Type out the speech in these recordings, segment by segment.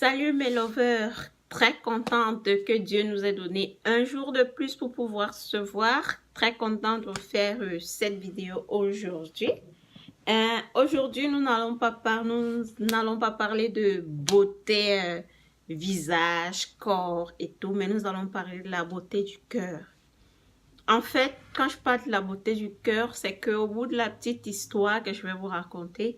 Salut mes lovers, très contente que Dieu nous ait donné un jour de plus pour pouvoir se voir. Très contente de vous faire cette vidéo aujourd'hui. Aujourd'hui, nous n'allons pas parler de beauté, visage, corps et tout, mais nous allons parler de la beauté du cœur. En fait, quand je parle de la beauté du cœur, c'est qu'au bout de la petite histoire que je vais vous raconter,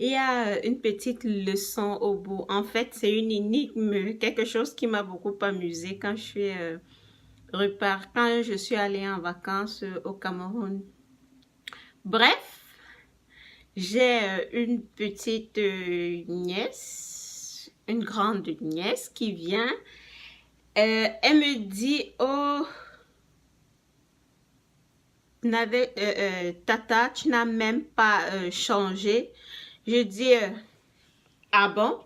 il y a une petite leçon au bout. En fait, c'est une énigme, quelque chose qui m'a beaucoup amusée quand quand je suis allée en vacances au Cameroun. Bref, j'ai une petite nièce, une grande nièce qui vient. Elle me dit, oh, Tata, tu n'as même pas changé. Je dis, ah bon?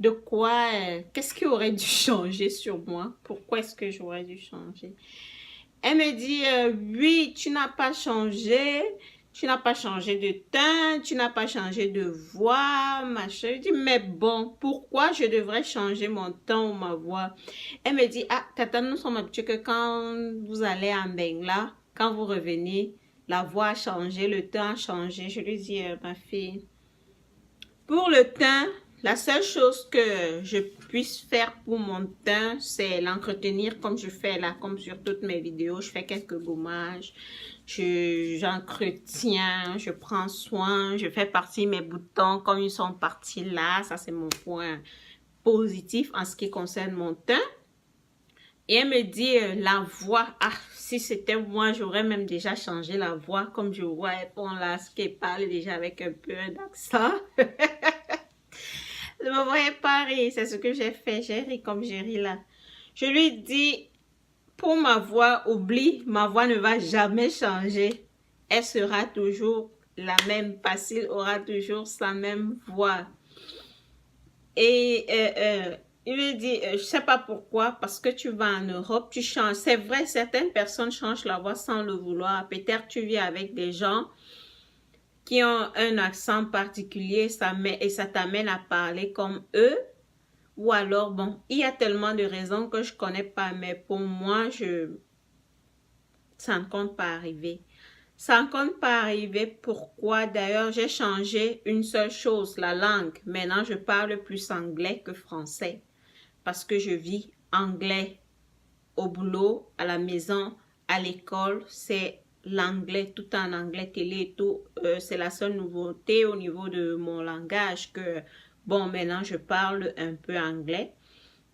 De quoi? Qu'est-ce qui aurait dû changer sur moi? Pourquoi est-ce que j'aurais dû changer? Elle me dit, oui, tu n'as pas changé. Tu n'as pas changé de teint, tu n'as pas changé de voix, machin. Je dis, mais bon, pourquoi je devrais changer mon teint ou ma voix? Elle me dit, ah, Tata, nous sommes habitués que quand vous allez en Bengla, quand vous revenez, la voix a changé, le teint a changé. Je lui dis, ma fille, pour le teint, la seule chose que je puisse faire pour mon teint, c'est l'entretenir comme je fais là, comme sur toutes mes vidéos. Je fais quelques gommages, j'entretiens, je prends soin, je fais partir mes boutons comme ils sont partis là. Ça, c'est mon point positif en ce qui concerne mon teint. Et elle me dit, la voix, ah, si c'était moi, j'aurais même déjà changé la voix, comme je vois, elle prend là, ce qu'elle parle déjà avec un peu d'accent. Je me voyais pas rire, c'est ce que j'ai fait, j'ai ri comme j'ai ri là. Je lui dis, pour ma voix, oublie, ma voix ne va jamais changer. Elle sera toujours la même, Basile aura toujours sa même voix. Et il me dit, je sais pas pourquoi, parce que tu vas en Europe, tu changes. C'est vrai, certaines personnes changent la voix sans le vouloir. Peut-être tu vis avec des gens qui ont un accent particulier et ça t'amène à parler comme eux. Ou alors, bon, il y a tellement de raisons que je connais pas, mais pour moi, ça ne compte pas arriver. Ça ne compte pas arriver. Pourquoi? D'ailleurs, j'ai changé une seule chose, la langue. Maintenant, je parle plus anglais que français. Parce que je vis anglais au boulot, à la maison, à l'école. C'est l'anglais, tout en anglais, télé et tout. C'est la seule nouveauté au niveau de mon langage que, bon, maintenant, je parle un peu anglais.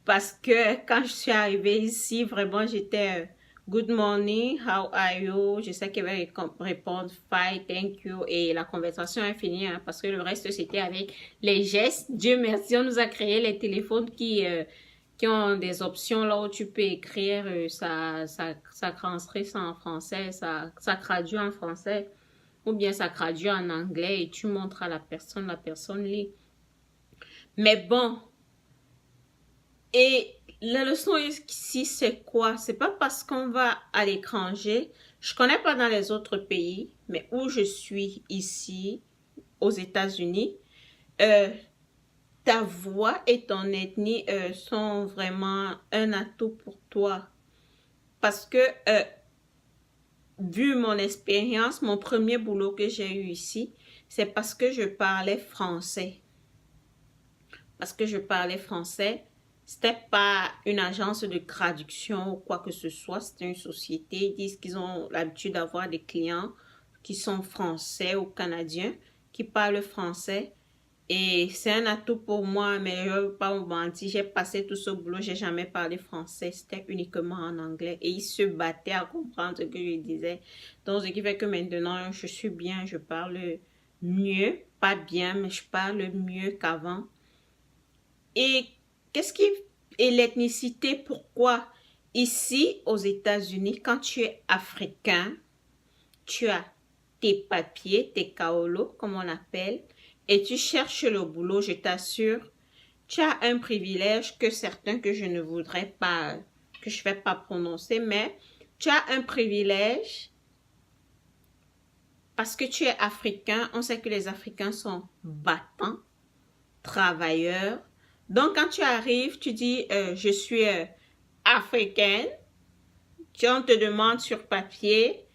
Parce que quand je suis arrivée ici, vraiment, j'étais good morning, how are you? Je sais qu'elle va répondre fine, thank you. Et la conversation est finie, hein, parce que le reste, c'était avec les gestes. Dieu merci, on nous a créé les téléphones qui ont des options là où tu peux écrire, ça transcrit ça en français, ça traduit en français. Ou bien ça traduit en anglais et tu montres à la personne lit. Mais bon. Et la leçon ici, c'est quoi? C'est pas parce qu'on va à l'étranger. Je connais pas dans les autres pays, mais où je suis ici, aux États-Unis, ta voix et ton ethnie sont vraiment un atout pour toi. Parce que, vu mon expérience, mon premier boulot que j'ai eu ici, c'est parce que je parlais français. Parce que je parlais français. C'était pas une agence de traduction ou quoi que ce soit, c'était une société. Ils disent qu'ils ont l'habitude d'avoir des clients qui sont français ou canadiens, qui parlent français. Et c'est un atout pour moi, mais je ne veux pas vous mentir, j'ai passé tout ce boulot, j'ai jamais parlé français, c'était uniquement en anglais. Et ils se battaient à comprendre ce que je disais. Donc, ce qui fait que maintenant, je suis bien, je parle mieux, pas bien, mais je parle mieux qu'avant. Et qu'est-ce qui est l'ethnicité? Pourquoi? Ici, aux États-Unis, quand tu es africain, tu as tes papiers, tes kaolo, comme on appelle, et tu cherches le boulot, je t'assure, tu as un privilège que certains que je ne voudrais pas, que je ne vais pas prononcer, mais tu as un privilège parce que tu es africain. On sait que les Africains sont battants, travailleurs, Donc, quand tu arrives, tu dis, je suis africaine. On te demande sur papier,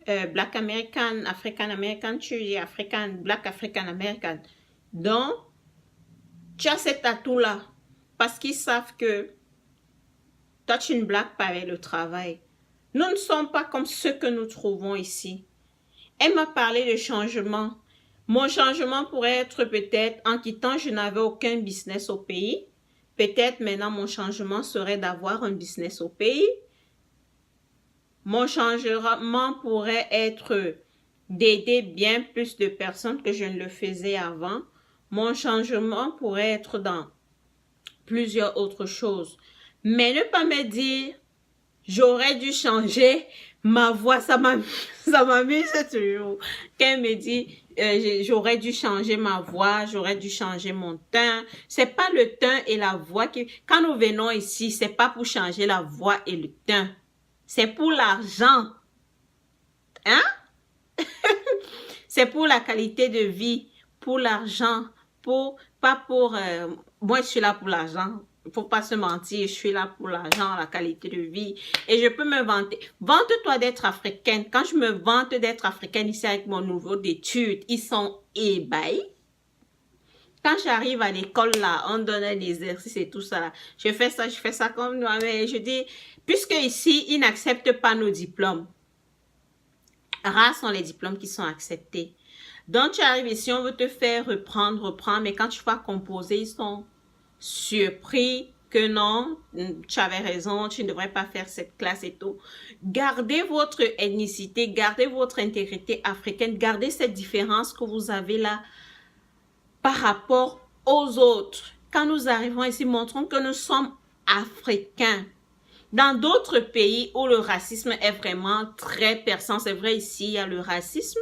Black American, African American, tu dis African, Black African American. Donc, tu as cet atout-là parce qu'ils savent que toi, tu ne blagues pas avec le travail. Nous ne sommes pas comme ceux que nous trouvons ici. Elle m'a parlé de changement. Mon changement pourrait être peut-être en quittant, je n'avais aucun business au pays. Peut-être maintenant mon changement serait d'avoir un business au pays. Mon changement pourrait être d'aider bien plus de personnes que je ne le faisais avant. Mon changement pourrait être dans plusieurs autres choses. Mais ne pas me dire, j'aurais dû changer ma voix. Ça m'amuse toujours. Quand elle me dit, j'aurais dû changer ma voix, j'aurais dû changer mon teint. C'est pas le teint et la voix qui... Quand nous venons ici, c'est pas pour changer la voix et le teint. C'est pour l'argent. Hein? C'est pour la qualité de vie, pour l'argent, pas pour... moi, je suis là pour l'argent. Il ne faut pas se mentir, je suis là pour l'argent, la qualité de vie. Et je peux me vanter. Vante-toi d'être africaine. Quand je me vante d'être africaine ici avec mon niveau d'études, ils sont ébahis. Quand j'arrive à l'école, là, on donne des exercices et tout ça. Là. Je fais ça comme moi. Mais je dis, puisque ici, ils n'acceptent pas nos diplômes. Rares sont les diplômes qui sont acceptés. Donc, tu arrives ici, on veut te faire reprendre, mais quand tu vas composer, ils sont surpris que non, tu avais raison, tu ne devrais pas faire cette classe et tout. Gardez votre ethnicité, gardez votre intégrité africaine, gardez cette différence que vous avez là par rapport aux autres. Quand nous arrivons ici, montrons que nous sommes africains. Dans d'autres pays où le racisme est vraiment très perçant, c'est vrai ici il y a le racisme,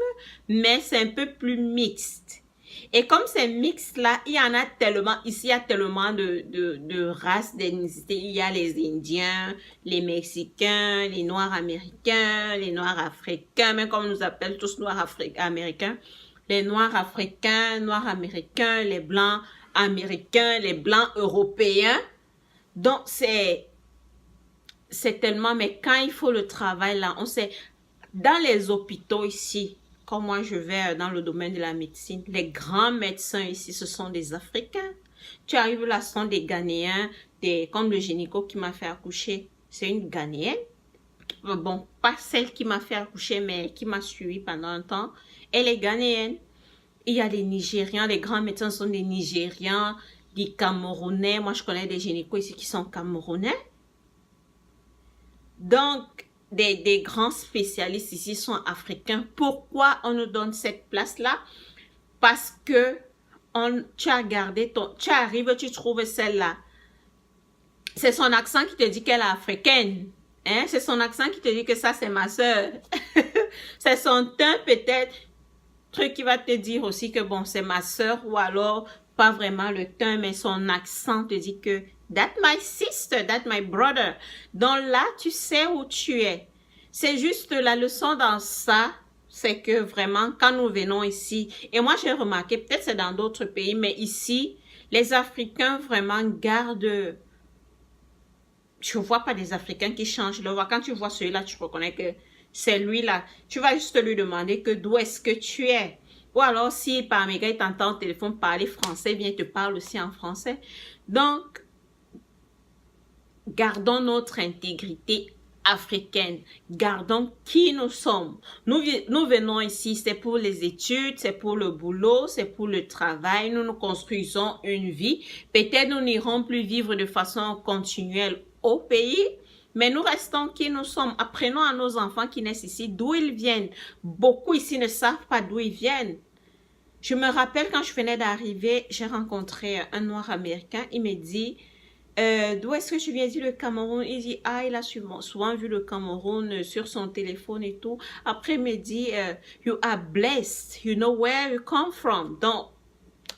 mais c'est un peu plus mixte. Et comme c'est mixte là, il y en a tellement, ici il y a tellement de races, d'ethnicités. Il y a les Indiens, les Mexicains, les Noirs américains, les Noirs africains, même comme on nous appelle tous Noirs américains. Les Noirs africains, Noirs américains, les Blancs américains, les Blancs européens. Donc c'est tellement, mais quand il faut le travail là, on sait, dans les hôpitaux ici, comme moi je vais dans le domaine de la médecine, les grands médecins ici, ce sont des Africains. Tu arrives là, ce sont des Ghanéens, comme le gynéco qui m'a fait accoucher, c'est une Ghanéenne. Bon, pas celle qui m'a fait accoucher, mais qui m'a suivi pendant un temps. Elle est Ghanéenne. Il y a des Nigérians, les grands médecins sont des Nigérians, des Camerounais. Moi, je connais des gynécos ici qui sont Camerounais. Donc, des grands spécialistes ici sont africains. Pourquoi on nous donne cette place-là? Parce que tu as gardé tu arrives, tu trouves celle-là. C'est son accent qui te dit qu'elle est africaine. Hein? C'est son accent qui te dit que ça, c'est ma soeur. C'est son teint peut-être, truc qui va te dire aussi que bon, c'est ma soeur ou alors pas vraiment le teint, mais son accent te dit que that's my sister, that's my brother. Donc là, tu sais où tu es. C'est juste la leçon dans ça, c'est que vraiment, quand nous venons ici, et moi j'ai remarqué, peut-être c'est dans d'autres pays, mais ici, les Africains vraiment gardent... Je ne vois pas des Africains qui changent leur voix. Quand tu vois celui-là, tu reconnais que c'est lui-là. Tu vas juste lui demander que d'où est-ce que tu es. Ou alors, si par méga, il t'entend au téléphone parler français, bien, il te parle aussi en français. Donc, gardons notre intégrité africaine. Gardons qui nous sommes. Nous venons ici, c'est pour les études, c'est pour le boulot, c'est pour le travail. Nous nous construisons une vie. Peut-être nous n'irons plus vivre de façon continuelle au pays, mais nous restons qui nous sommes. Apprenons à nos enfants qui naissent ici d'où ils viennent. Beaucoup ici ne savent pas d'où ils viennent. Je me rappelle quand je venais d'arriver, j'ai rencontré un Noir américain. Il me dit, d'où est-ce que tu viens? Il dit le Cameroun. Il dit, ah, il a souvent vu le Cameroun sur son téléphone et tout. Après, il me dit, you are blessed. You know where you come from. Donc,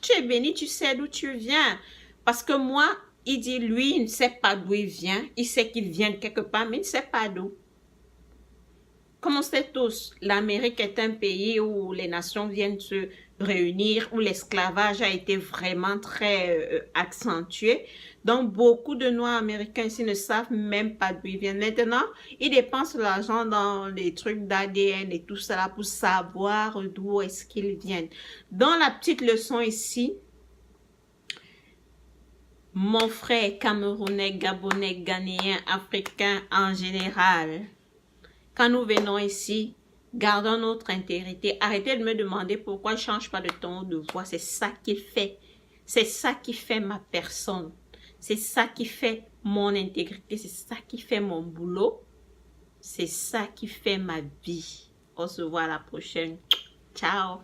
tu es béni, tu sais d'où tu viens. Parce que moi, il dit, lui, il ne sait pas d'où il vient. Il sait qu'il vient de quelque part, mais il ne sait pas d'où. Comme on sait tous, l'Amérique est un pays où les nations viennent se réunir, où l'esclavage a été vraiment très accentué. Donc, beaucoup de Noirs américains ici ne savent même pas d'où ils viennent. Maintenant, ils dépensent l'argent dans les trucs d'ADN et tout ça pour savoir d'où est-ce qu'ils viennent. Dans la petite leçon ici, mon frère camerounais, gabonais, ghanéen, africain en général, quand nous venons ici, gardons notre intégrité. Arrêtez de me demander pourquoi je ne change pas de ton de voix. C'est ça qui fait. C'est ça qui fait ma personne. C'est ça qui fait mon intégrité. C'est ça qui fait mon boulot. C'est ça qui fait ma vie. On se voit à la prochaine. Ciao.